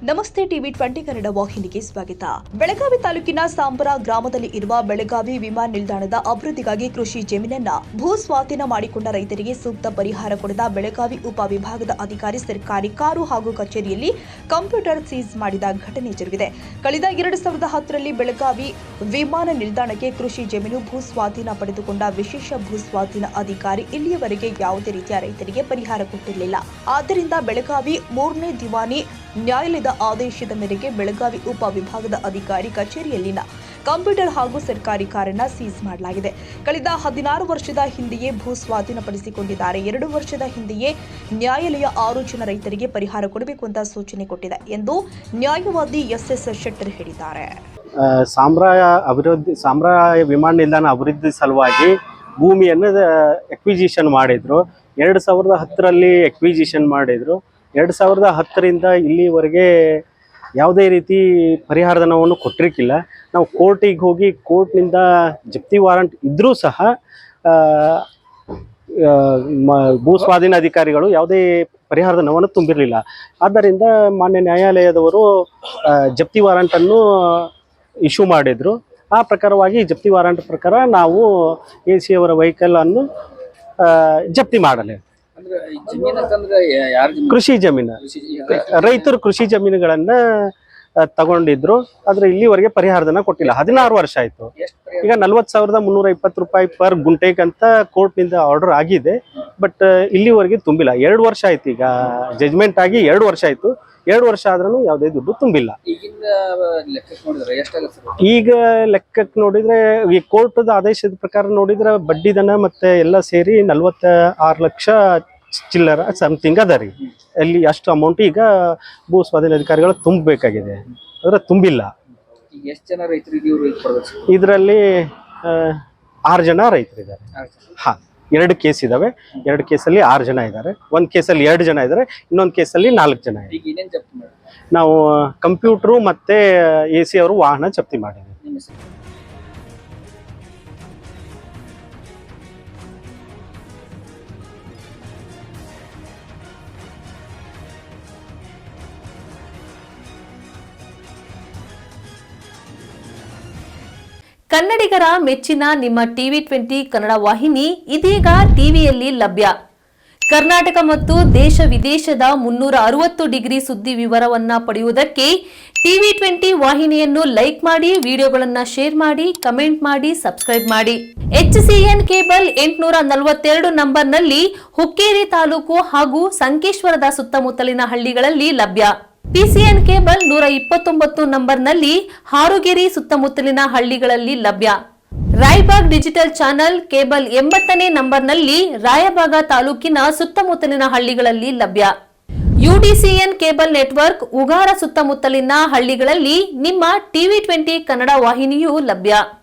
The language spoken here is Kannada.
ನಮಸ್ತೆ ಟಿವಿ 20 ಕನ್ನಡ ವಾಹಿನಿಗೆ ಸ್ವಾಗತ. ಬೆಳಗಾವಿ ತಾಲೂಕಿನ ಸಾಂಬ್ರಾ ಗ್ರಾಮದಲ್ಲಿ ಇರುವ ಬೆಳಗಾವಿ ವಿಮಾನ ನಿಲ್ದಾಣದ ಅಭಿವೃದ್ಧಿಗಾಗಿ ಕೃಷಿ ಜಮೀನನ್ನ ಭೂ ಸ್ವಾಧೀನ ಮಾಡಿಕೊಂಡ ರೈತರಿಗೆ ಸೂಕ್ತ ಪರಿಹಾರ ಕೊಡದ ಬೆಳಗಾವಿ ಉಪವಿಭಾಗದ ಅಧಿಕಾರಿ ಸರ್ಕಾರಿ ಕಾರು ಹಾಗೂ ಕಚೇರಿಯಲ್ಲಿ ಕಂಪ್ಯೂಟರ್ ಸೀಸ್ ಮಾಡಿದ ಘಟನೆ ಜರುಗಿದೆ. ಕಳೆದ 2010ರಲ್ಲಿ ಬೆಳಗಾವಿ ವಿಮಾನ ನಿಲ್ದಾಣಕ್ಕೆ ಕೃಷಿ ಜಮೀನು ಭೂ ಸ್ವಾಧೀನ ಪಡೆದುಕೊಂಡ ವಿಶೇಷ ಭೂ ಸ್ವಾಧೀನ ಅಧಿಕಾರಿ ಇಲ್ಲಿಯವರೆಗೆ ಯಾವುದೇ ರೀತಿಯ ರೈತರಿಗೆ ಪರಿಹಾರ ಕೊಟ್ಟಿರಲಿಲ್ಲ. ಆದ್ದರಿಂದ ಬೆಳಗಾವಿ 3ನೇ ದಿವಾನಿ ನ್ಯಾಯಾಲಯದ ಆದೇಶದ ಮೇರೆಗೆ ಬೆಳಗಾವಿ ಉಪವಿಭಾಗದ ಅಧಿಕಾರಿ ಕಚೇರಿಯಲ್ಲಿನ ಕಂಪ್ಯೂಟರ್ ಹಾಗೂ ಸರ್ಕಾರಿ ಕಾರನ್ನ ಸೀಸ್ ಮಾಡಲಾಗಿದೆ. ಕಳೆದ 16 ವರ್ಷದ ಹಿಂದೆಯೇ ಭೂ ಸ್ವಾಧೀನಪಡಿಸಿಕೊಂಡಿದ್ದಾರೆ. 2 ವರ್ಷದ ಹಿಂದೆಯೇ ನ್ಯಾಯಾಲಯ 6 ಜನ ರೈತರಿಗೆ ಪರಿಹಾರ ಕೊಡಬೇಕು ಅಂತ ಸೂಚನೆ ಕೊಟ್ಟಿದೆ ಎಂದು ನ್ಯಾಯವಾದಿ ಎಸ್ ಶೆಟ್ಟರ್ ಹೇಳಿದ್ದಾರೆ. ಸಾಂಬ್ರಾ ವಿಮಾನ ನಿಲ್ದಾಣ ಅಭಿವೃದ್ಧಿ ಸಲುವಾಗಿ ಭೂಮಿಯನ್ನು ಎಕ್ವಿಜಿಷನ್ ಮಾಡಿದ್ರು. 2010ರಲ್ಲಿ ಎಕ್ವಿಜಿಷನ್ ಮಾಡಿದ್ರು. 2010ರಿಂದ ಇಲ್ಲಿವರೆಗೆ ಯಾವುದೇ ರೀತಿ ಪರಿಹಾರಧನವನ್ನು ಕೊಟ್ಟಿರಲಿಲ್ಲ. ನಾವು ಕೋರ್ಟಿಗೆ ಹೋಗಿ ಕೋರ್ಟ್ನಿಂದ ಜಪ್ತಿ ವಾರಂಟ್ ಇದ್ದರೂ ಸಹ ಭೂ ಸ್ವಾಧೀನ ಅಧಿಕಾರಿಗಳು ಯಾವುದೇ ಪರಿಹಾರಧನವನ್ನು ತುಂಬಿರಲಿಲ್ಲ. ಆದ್ದರಿಂದ ಮಾನ್ಯ ನ್ಯಾಯಾಲಯದವರು ಜಪ್ತಿ ವಾರಂಟನ್ನು ಇಶ್ಯೂ ಮಾಡಿದರು. ಆ ಪ್ರಕಾರವಾಗಿ ಜಪ್ತಿ ವಾರಂಟ್ ಪ್ರಕಾರ ನಾವು AC ಅವರ ವೆಹಿಕಲನ್ನು ಜಪ್ತಿ ಮಾಡಲಿ. ಕೃಷಿ ಜಮೀನು ರೈತರು ಕೃಷಿ ಜಮೀನುಗಳನ್ನ ತಗೊಂಡಿದ್ರು. ಆದ್ರೆ ಇಲ್ಲಿವರೆಗೆ ಪರಿಹಾರಧನ ಕೊಟ್ಟಿಲ್ಲ. 16 ವರ್ಷ ಆಯ್ತು. ಈಗ 40,320 ರೂಪಾಯಿ ಪರ್ ಗುಂಟೆಗೆ ಅಂತ ಕೋರ್ಟ್ನಿಂದ ಆರ್ಡರ್ ಆಗಿದೆ. ಬಟ್ ಇಲ್ಲಿವರೆಗೆ ತುಂಬಿಲ್ಲ. 2 ವರ್ಷ ಆಯ್ತು. ಈಗ ಜಜ್ಮೆಂಟ್ ಆಗಿ 2 ವರ್ಷ ಆಯ್ತು. 2 ವರ್ಷ ಆದ್ರೂ ಯಾವುದೇ ದುಡ್ಡು ತುಂಬಿಲ್ಲ. ಈಗ ಲೆಕ್ಕಕ್ಕೆ ನೋಡಿದ್ರೆ ಈ ಕೋರ್ಟದ ಆದೇಶದ ಪ್ರಕಾರ ನೋಡಿದ್ರೆ ಬಡ್ಡಿ ದನ ಮತ್ತೆ ಎಲ್ಲ ಸೇರಿ 46 ಲಕ್ಷ ಚಿಲ್ಲರ ಸಮಥಿಂಗ್ ಅದ ರೀ. ಅಲ್ಲಿ ಅಷ್ಟು ಅಮೌಂಟ್ ಈಗ ಭೂ ಸ್ವಾಧೀನ ಅಧಿಕಾರಿಗಳು ತುಂಬಬೇಕಾಗಿದೆ. ಆದರೆ ತುಂಬಿಲ್ಲ. ಇದರಲ್ಲಿ 6 ಜನ ರೈತರಿದ್ದಾರೆ. ಹಾಂ, 2 ಕೇಸ್ ಇದಾವೆ. 2 ಕೇಸಲ್ಲಿ 6 ಜನ ಇದ್ದಾರೆ. ಒಂದು ಕೇಸಲ್ಲಿ 2 ಜನ ಇದ್ದಾರೆ. ಇನ್ನೊಂದು ಕೇಸಲ್ಲಿ 4 ಜನ ಇದ್ದಾರೆ. ನಾವು ಕಂಪ್ಯೂಟ್ರು ಮತ್ತೆ AC ಅವರು ವಾಹನ ಜಪ್ತಿ ಮಾಡಿದ್ದೀವಿ. ಕನ್ನಡಿಗರ ಮೆಚ್ಚಿನ ನಿಮ್ಮ ಟಿವಿ 20 ಕನ್ನಡ ವಾಹಿನಿ ಇದೀಗ ಟಿವಿಯಲ್ಲಿ ಲಭ್ಯ. ಕರ್ನಾಟಕ ಮತ್ತು ದೇಶ ವಿದೇಶದ 360 ಡಿಗ್ರಿ ಸುದ್ದಿ ವಿವರವನ್ನ ಪಡೆಯುವುದಕ್ಕೆ ಟಿವಿ 20 ವಾಹಿನಿಯನ್ನು ಲೈಕ್ ಮಾಡಿ, ವಿಡಿಯೋಗಳನ್ನ ಶೇರ್ ಮಾಡಿ, ಕಮೆಂಟ್ ಮಾಡಿ, ಸಬ್ಸ್ಕ್ರೈಬ್ ಮಾಡಿ. HCN ಕೇಬಲ್ 842 ನಂಬರ್ನಲ್ಲಿ ಹುಕ್ಕೇರಿ ತಾಲೂಕು ಹಾಗೂ ಸಂಕೇಶ್ವರದ ಸುತ್ತಮುತ್ತಲಿನ ಹಳ್ಳಿಗಳಲ್ಲಿ ಲಭ್ಯ. PCN ಕೇಬಲ್ 129 ನಂಬರ್ನಲ್ಲಿ ಹಾರುಗೆರೆ ಸುತ್ತಮುತ್ತಲಿನ ಹಳ್ಳಿಗಳಲ್ಲಿ ಲಭ್ಯ. ರಾಯಬಾಗ್ ಡಿಜಿಟಲ್ ಚಾನೆಲ್ ಕೇಬಲ್ 80ನೇ ನಂಬರ್ನಲ್ಲಿ ರಾಯಬಾಗ ತಾಲೂಕಿನ ಸುತ್ತಮುತ್ತಲಿನ ಹಳ್ಳಿಗಳಲ್ಲಿ ಲಭ್ಯ. UDCN ಕೇಬಲ್ ನೆಟ್ವರ್ಕ್ ಉಗಾರ ಸುತ್ತಮುತ್ತಲಿನ ಹಳ್ಳಿಗಳಲ್ಲಿ ನಿಮ್ಮ ಟಿವಿ 20 ಕನ್ನಡ ವಾಹಿನಿಯೂ ಲಭ್ಯ.